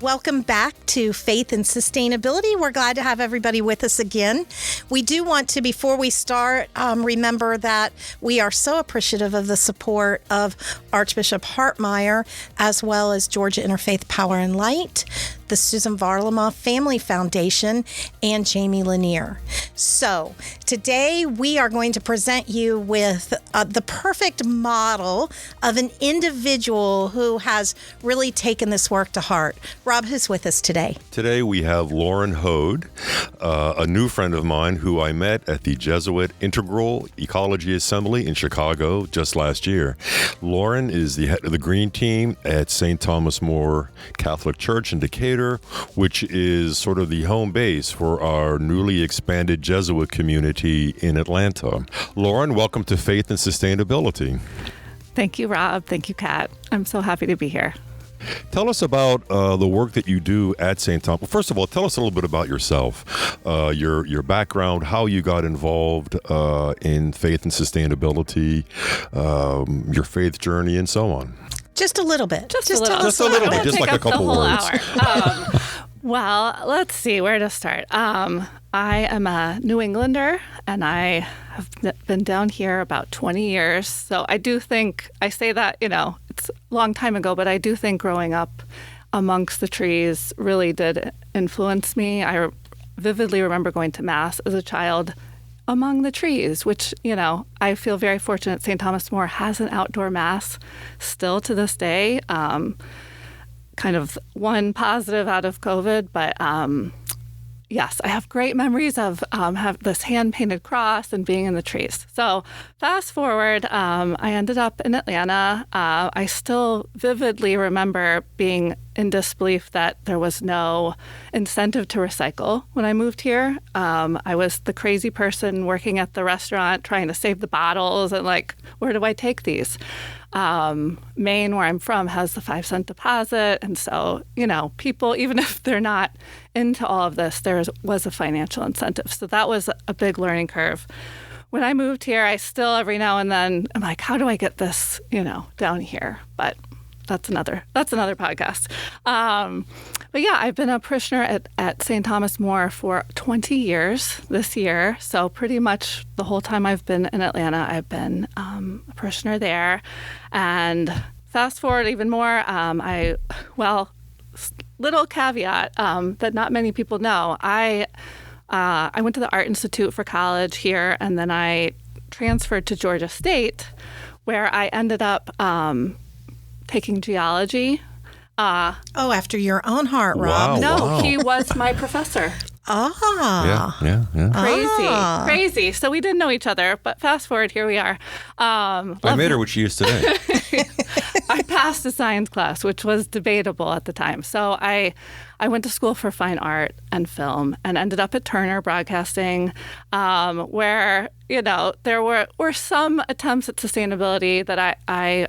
welcome back to Faith and Sustainability. We're glad to have everybody with us again. We do want to, before we start, remember that we are so appreciative of the support of Archbishop Hartmeyer, as well as Georgia Interfaith Power and Light, the Susan Varlamov Family Foundation, and Jamie Lanier. So today we are going to present you with the perfect model of an individual who has really taken this work to heart. Rob, who's with us today? Today we have Lauren Hoade, a new friend of mine who I met at the Jesuit Integral Ecology Assembly in Chicago just last year. Lauren is the head of the Green Team at St. Thomas More Catholic Church in Decatur, which is sort of the home base for our newly expanded Jesuit community in Atlanta. Lauren, welcome to Faith and Sustainability. Thank you, Rob. Thank you, Kat. I'm so happy to be here. Tell us about the work that you do at St. Thomas. Well, first of all, tell us a little bit about yourself, your background, how you got involved in faith and sustainability, your faith journey, and so on. Just a little bit. Just a little bit, just like a couple words. Well, let's see where to start. I am a New Englander, and I have been down here about 20 years. So I do think, I say that, it's a long time ago, but I do think growing up amongst the trees really did influence me. I vividly remember going to Mass as a child among the trees, which, I feel very fortunate St. Thomas More has an outdoor Mass still to this day. Kind of one positive out of COVID, but yes, I have great memories of have this hand-painted cross and being in the trees. So fast forward, I ended up in Atlanta. I still vividly remember being in disbelief that there was no incentive to recycle when I moved here. I was the crazy person working at the restaurant trying to save the bottles and where do I take these? Maine, where I'm from, has the 5-cent deposit. And so, people, even if they're not into all of this, there was a financial incentive. So that was a big learning curve. When I moved here, I still every now and then I'm like, how do I get this, down here? But that's another podcast. But yeah, I've been a parishioner at St. Thomas More for 20 years this year. So pretty much the whole time I've been in Atlanta, I've been a parishioner there. And fast forward even more, little caveat that not many people know. I went to the Art Institute for college here, and then I transferred to Georgia State, where I ended up taking geology. After your own heart, Rob. No, he was my professor. Yeah. Crazy. So we didn't know each other, but fast forward, here we are. I made her what she is today. I passed a science class, which was debatable at the time. So I went to school for fine art and film and ended up at Turner Broadcasting, where, there were some attempts at sustainability that I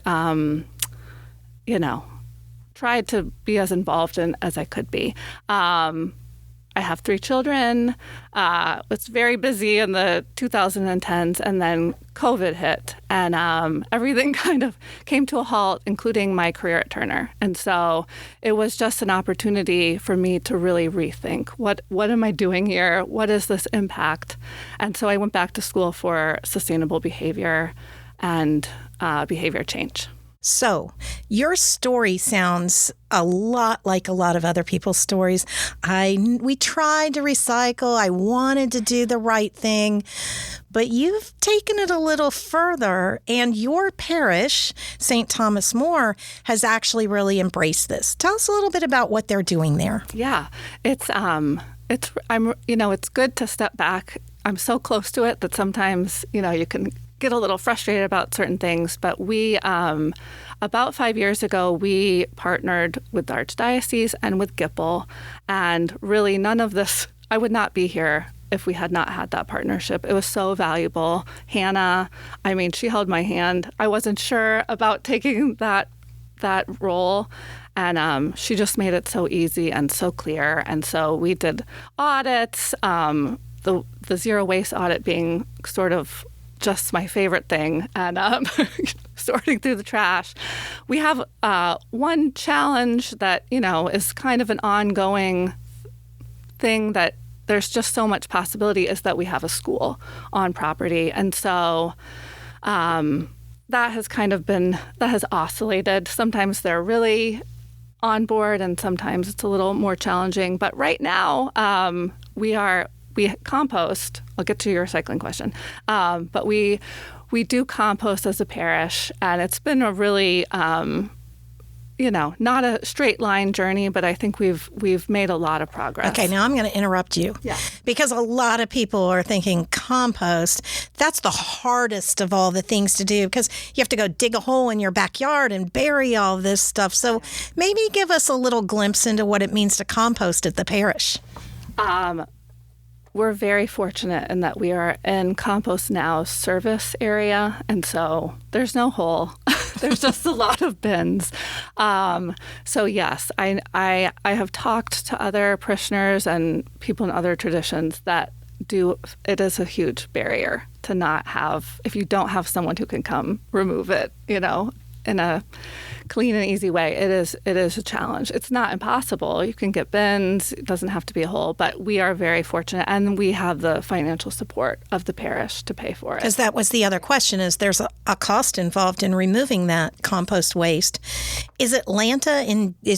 tried to be as involved in as I could be. I have 3 children. Was very busy in the 2010s, and then COVID hit, and everything kind of came to a halt, including my career at Turner. And so it was just an opportunity for me to really rethink, what am I doing here? What is this impact? And so I went back to school for sustainable behavior and behavior change. So your story sounds a lot like a lot of other people's stories. We tried to recycle. I wanted to do the right thing, but you've taken it a little further, and your parish, St. Thomas More, has actually really embraced this. Tell us a little bit about what they're doing there. Yeah, it's good to step back. I'm so close to it that sometimes, you can get a little frustrated about certain things, but we, about 5 years ago, we partnered with the Archdiocese and with GIPL, and really none of this, I would not be here if we had not had that partnership. It was so valuable. Hannah, she held my hand. I wasn't sure about taking that role, and she just made it so easy and so clear. And so we did audits, the zero waste audit being sort of just my favorite thing, and sorting through the trash. We have one challenge that, is kind of an ongoing thing that there's just so much possibility is that we have a school on property. And so that has oscillated. Sometimes they're really on board and sometimes it's a little more challenging. But right now we compost. I'll get to your recycling question. But we do compost as a parish, and it's been a really not a straight line journey, but I think we've made a lot of progress. Okay, now I'm going to interrupt you. Yeah. Because a lot of people are thinking compost, that's the hardest of all the things to do because you have to go dig a hole in your backyard and bury all this stuff. So maybe give us a little glimpse into what it means to compost at the parish. We're very fortunate in that we are in Compost Now's service area, and so there's no hole. There's just a lot of bins. So yes, I have talked to other parishioners and people in other traditions that it is a huge barrier to not have, if you don't have someone who can come remove it, in a clean and easy way. It is a challenge. It's not impossible. You can get bins. It doesn't have to be a hole, but we are very fortunate, and we have the financial support of the parish to pay for it. Because that was the other question, is there's a cost involved in removing that compost waste. Is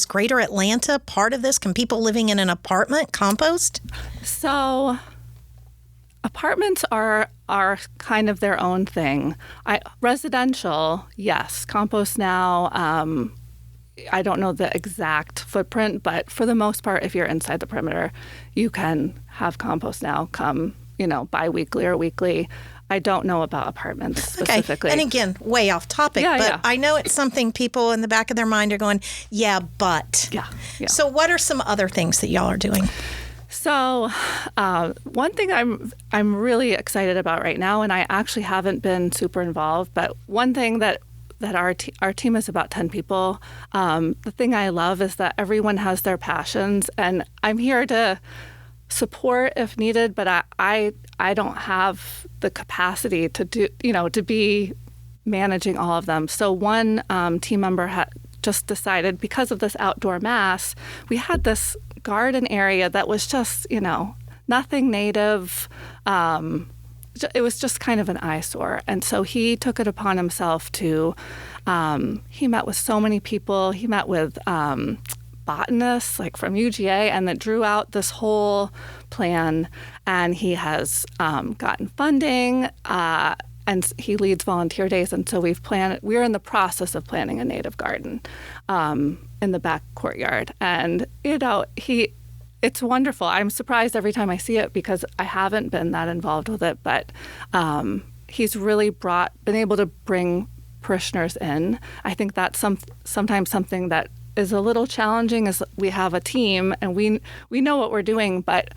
Greater Atlanta part of this? Can people living in an apartment compost? So apartments are kind of their own thing. Residential, yes. Compost Now, I don't know the exact footprint, but for the most part, if you're inside the perimeter, you can have Compost Now come, bi-weekly or weekly. I don't know about apartments specifically. Okay. And again, way off topic, but I know it's something people in the back of their mind are going, yeah, but. Yeah. So what are some other things that y'all are doing? So one thing I'm really excited about right now, and I actually haven't been super involved, but one thing that our team is about 10 people. The thing I love is that everyone has their passions, and I'm here to support if needed, but I don't have the capacity to do, to be managing all of them. So one team member had just decided, because of this outdoor mass, we had this garden area that was just, nothing native. It was just kind of an eyesore. And so he took it upon himself to, he met with so many people. He met with botanists like from UGA, and that drew out this whole plan. And he has gotten funding, and he leads volunteer days. And so we're in the process of planning a native garden in the back courtyard. And, it's wonderful. I'm surprised every time I see it because I haven't been that involved with it, but he's really been able to bring parishioners in. I think that's sometimes something that is a little challenging, is we have a team and we know what we're doing, but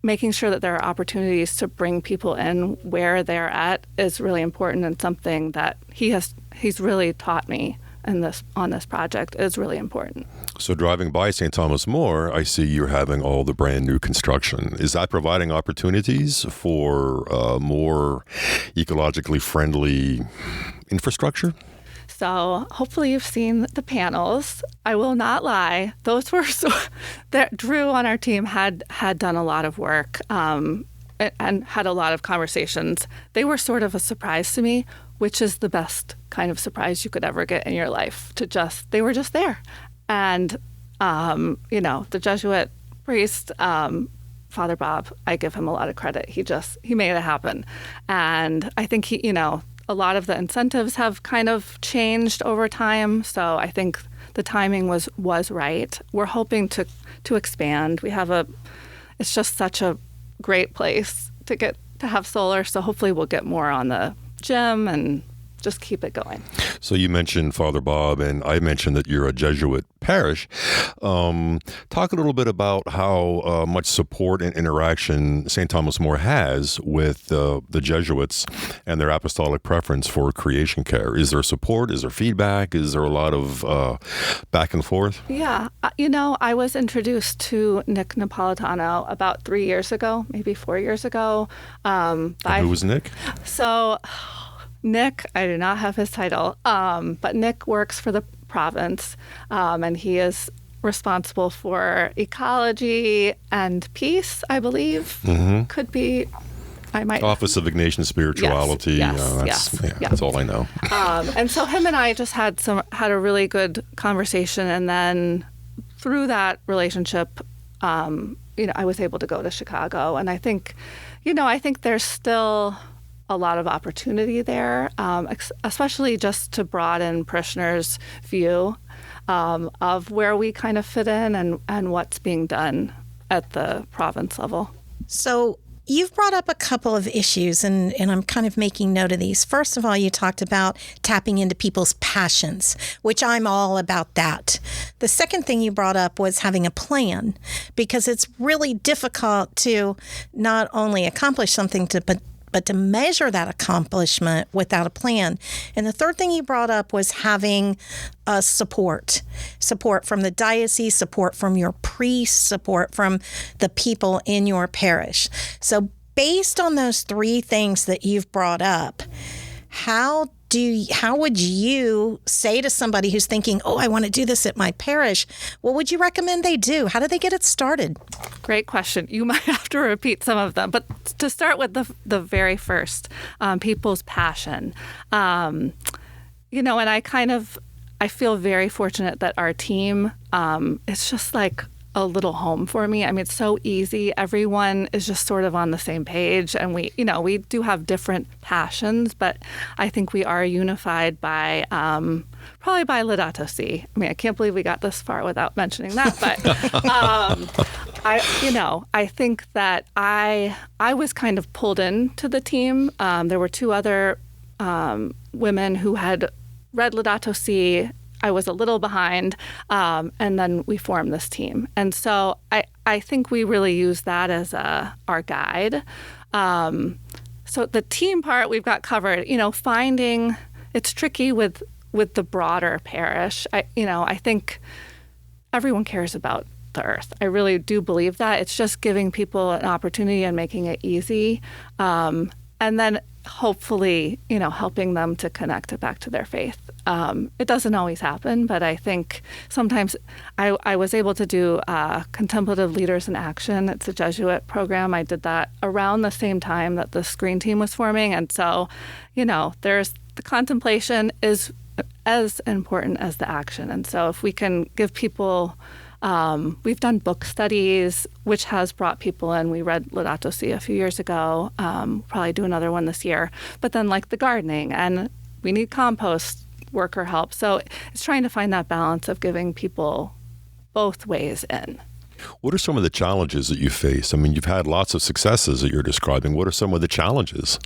making sure that there are opportunities to bring people in where they're at is really important, and something that he's really taught me on this project is really important. So driving by St. Thomas More, I see you're having all the brand new construction. Is that providing opportunities for more ecologically friendly infrastructure? So hopefully you've seen the panels. I will not lie; those were that Drew on our team had done a lot of work and had a lot of conversations. They were sort of a surprise to me, which is the best kind of surprise you could ever get in your life. They were just there, and the Jesuit priest, Father Bob, I give him a lot of credit. He made it happen, and I think a lot of the incentives have kind of changed over time. So I think the timing was right. We're hoping to expand. It's just such a great place to have solar. So hopefully we'll get more on the gym and just keep it going. So you mentioned Father Bob, and I mentioned that you're a Jesuit parish. Talk a little bit about how much support and interaction St. Thomas More has with the Jesuits and their apostolic preference for creation care. Is there support? Is there feedback? Is there a lot of back and forth? Yeah. I was introduced to Nick Napolitano about 3 years ago, maybe 4 years ago. Who was Nick? So Nick, I do not have his title, but Nick works for the province, and he is responsible for ecology and peace, I believe. Could be, I might. Office of Ignatian Spirituality. Yes. That's all I know. And so him and I just had a really good conversation, and then through that relationship, I was able to go to Chicago, and I think there's still a lot of opportunity there, especially just to broaden parishioners' view of where we kind of fit in and what's being done at the province level. So you've brought up a couple of issues, and I'm kind of making note of these. First of all, you talked about tapping into people's passions, which I'm all about that. The second thing you brought up was having a plan, because it's really difficult to not only accomplish something but to measure that accomplishment without a plan. And the third thing you brought up was having support from the diocese, support from your priest, support from the people in your parish. So based on those three things that you've brought up, how would you say to somebody who's thinking, I want to do this at my parish, what would you recommend they do? How do they get it started? Great question. You might have to repeat some of them, but to start with the very first, people's passion. And I feel very fortunate that our team, it's just like a little home for me. I mean, it's so easy. Everyone is just sort of on the same page, and we do have different passions, but I think we are unified by probably by Laudato Si. I mean, I can't believe we got this far without mentioning that, but I think that I was kind of pulled into the team. There were two other women who had read Laudato Si. I was a little behind, and then we formed this team. And so I think we really use that as our guide. So the team part we've got covered. Finding it's tricky with the broader parish. I think everyone cares about the earth. I really do believe that. It's just giving people an opportunity and making it easy, and then hopefully, helping them to connect it back to their faith. It doesn't always happen, but I think sometimes I was able to do Contemplative Leaders in Action. It's a Jesuit program. I did that around the same time that the Screen Team was forming. And so, there's the contemplation is as important as the action. And so if we can give people, we've done book studies, which has brought people in. We read Laudato Si a few years ago, probably do another one this year. But then like the gardening, and we need compost worker help. So it's trying to find that balance of giving people both ways in. What are some of the challenges that you face? I mean, you've had lots of successes that you're describing. What are some of the challenges?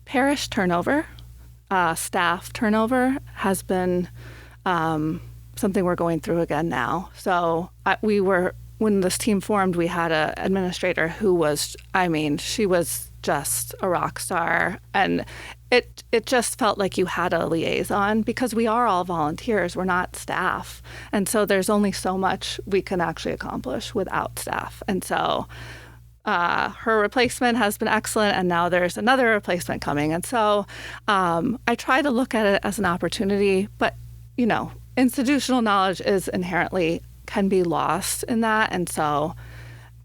Parish turnover, staff turnover has been something we're going through again now. So when this team formed, we had an administrator who was, she was just a rock star. And it just felt like you had a liaison, because we are all volunteers. We're not staff. And so there's only so much we can actually accomplish without staff. And so her replacement has been excellent, and now there's another replacement coming. And so I try to look at it as an opportunity, but, institutional knowledge is inherently can be lost in that. And so,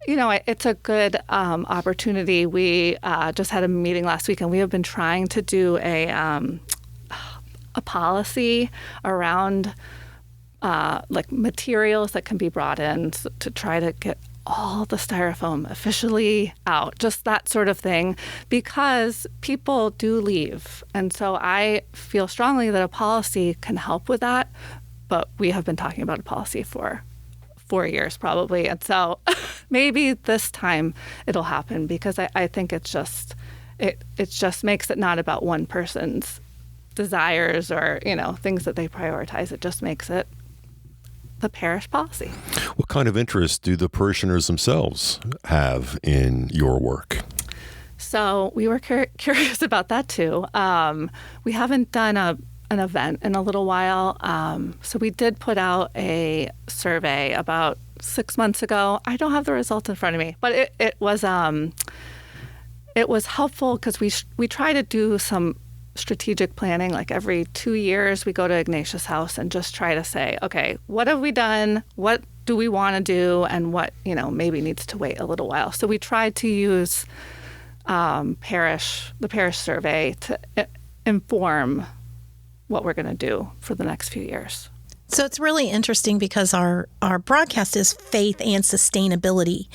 it's a good opportunity. We just had a meeting last week, and we have been trying to do a policy around like materials that can be brought in to try to get all the styrofoam officially out, just that sort of thing, because people do leave. And so I feel strongly that a policy can help with that, but we have been talking about a policy for 4 years probably. And so maybe this time it'll happen, because I think it just makes it not about one person's desires or, things that they prioritize. It just makes it the parish policy. What kind of interest do the parishioners themselves have in your work? So we were curious about that too. We haven't done an event in a little while. So we did put out a survey about 6 months ago. I don't have the results in front of me, but it was it was helpful because we try to do some strategic planning. Like every 2 years, we go to Ignatius House and just try to say, okay, what have we done? What do we want to do? And what, maybe needs to wait a little while. So we tried to use the parish survey to inform what we're going to do for the next few years. So it's really interesting because our broadcast is faith and sustainability.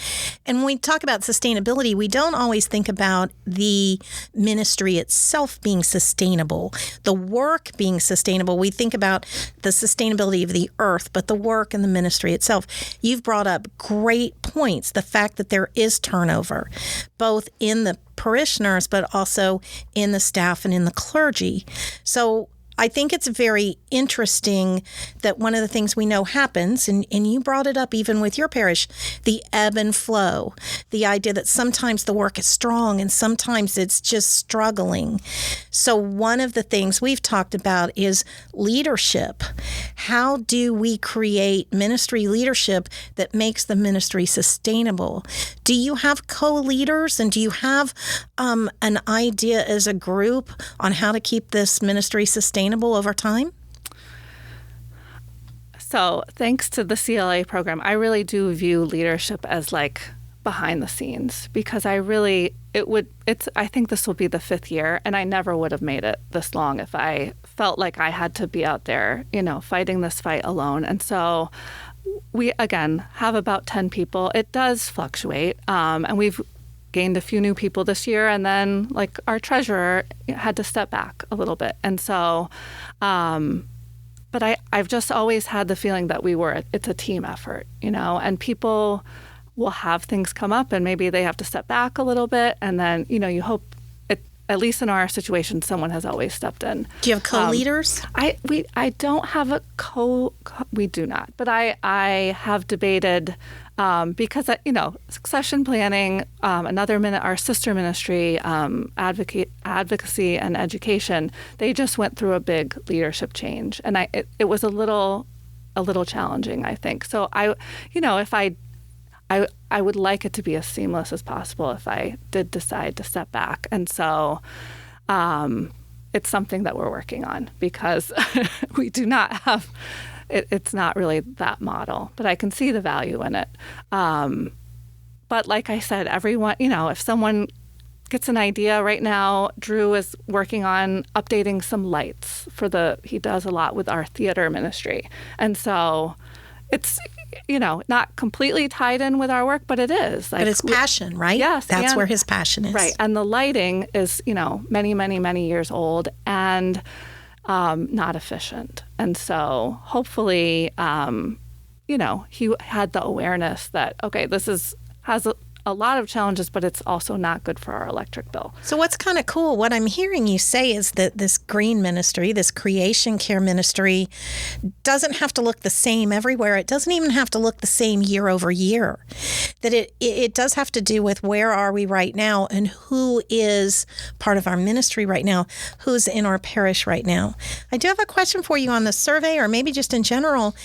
And when we talk about sustainability, we don't always think about the ministry itself being sustainable, the work being sustainable. We think about the sustainability of the earth, but the work and the ministry itself. You've brought up great points. The fact that there is turnover, both in the parishioners, but also in the staff and in the clergy. So I think it's very interesting that one of the things we know happens, and you brought it up even with your parish, the ebb and flow, the idea that sometimes the work is strong and sometimes it's just struggling. So one of the things we've talked about is leadership. How do we create ministry leadership that makes the ministry sustainable? Do you have co-leaders, and do you have an idea as a group on how to keep this ministry sustainable over time? So thanks to the CLA program, I really do view leadership as like behind the scenes, because I think this will be the 5th year, and I never would have made it this long if I felt like I had to be out there, fighting this fight alone. And so we, again, have about 10 people. It does fluctuate, and we've gained a few new people this year, and then like our treasurer had to step back a little bit. And so, but I've just always had the feeling that it's a team effort, and people will have things come up and maybe they have to step back a little bit. And then, you hope, at least in our situation, someone has always stepped in. Do you have co-leaders? I don't have we do not, but I have debated, because, succession planning, our sister ministry, advocacy and education, they just went through a big leadership change. And it was a little challenging, I think. So I would like it to be as seamless as possible if I did decide to step back. And so it's something that we're working on, because we do not have, it's not really that model, but I can see the value in it. But like I said, everyone, if someone gets an idea right now, Drew is working on updating some lights he does a lot with our theater ministry. And so it's, not completely tied in with our work, but it is. But it's passion, right? Yes. That's where his passion is. Right. And the lighting is, many, many, many years old and not efficient. And so hopefully, he had the awareness that, okay, this has a lot of challenges, but it's also not good for our electric bill. So what's kind of cool, what I'm hearing you say is that this green ministry, this creation care ministry, doesn't have to look the same everywhere. It doesn't even have to look the same year over year. That it does have to do with where are we right now and who is part of our ministry right now, who's in our parish right now. I do have a question for you on the survey, or maybe just in general.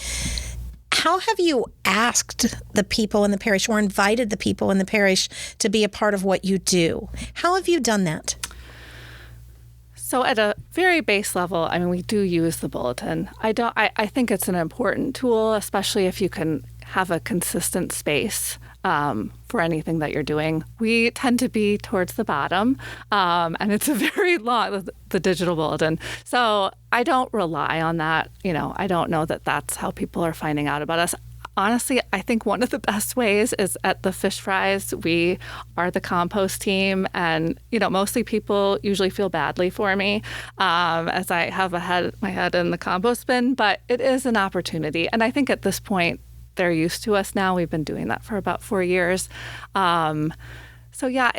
How have you asked the people in the parish or invited the people in the parish to be a part of what you do? How have you done that? So at a very base level, we do use the bulletin. I think it's an important tool, especially if you can have a consistent space for anything that you're doing. We tend to be towards the bottom, and it's a very long, the digital bulletin. So I don't rely on that. I don't know that that's how people are finding out about us. Honestly, I think one of the best ways is at the fish fries. We are the compost team, and mostly people usually feel badly for me as I have my head in the compost bin. But it is an opportunity, and I think at this point they're used to us now. We've been doing that for about 4 years. So yeah,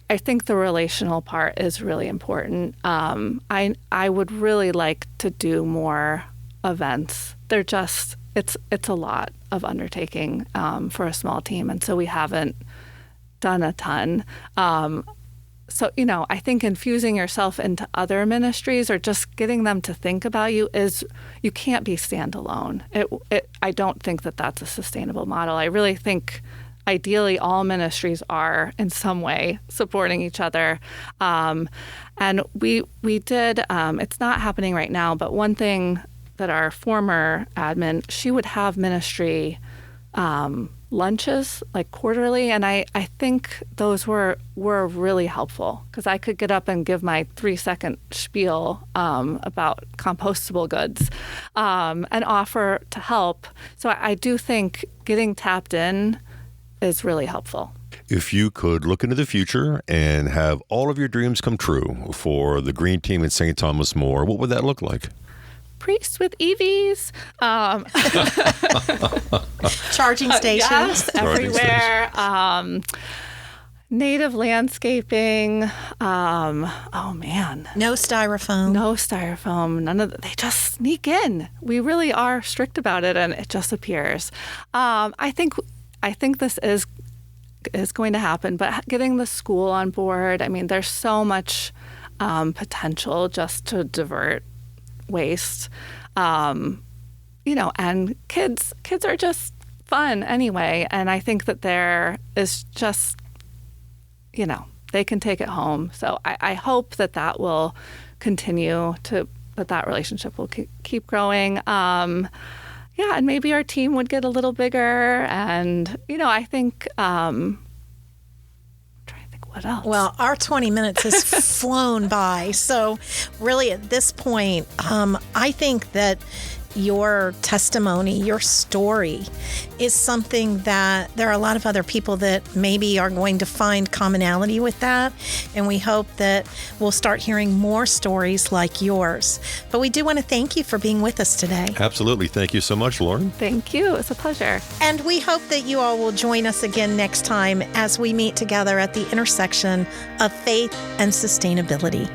I think the relational part is really important. I would really like to do more events. It's a lot of undertaking for a small team, and so we haven't done a ton. So, I think infusing yourself into other ministries or just getting them to think about you you can't be standalone. I don't think that that's a sustainable model. I really think ideally all ministries are in some way supporting each other. And we did, it's not happening right now, but one thing that our former admin, she would have ministry lunches like quarterly, and I think those were really helpful because I could get up and give my 3-second spiel about compostable goods and offer to help. So I do think getting tapped in is really helpful. If you could look into the future and have all of your dreams come true for the Green Team in St. Thomas More, what would that look like? Priests with EVs. Charging stations. Yes, everywhere. Native landscaping. Oh, man. No styrofoam. No styrofoam. None of they just sneak in. We really are strict about it, and it just appears. I think this is going to happen, but getting the school on board, I mean, there's so much potential just to divert waste, and kids are just fun anyway, and I think that there is just, they can take it home. So I hope that will continue that relationship will keep growing. And maybe our team would get a little bigger, and I think what else? Well, our 20 minutes has flown by. So really at this point, I think that your testimony, your story is something that there are a lot of other people that maybe are going to find commonality with that. And we hope that we'll start hearing more stories like yours. But we do want to thank you for being with us today. Absolutely. Thank you so much, Lauren. Thank you. It's a pleasure. And we hope that you all will join us again next time as we meet together at the intersection of faith and sustainability.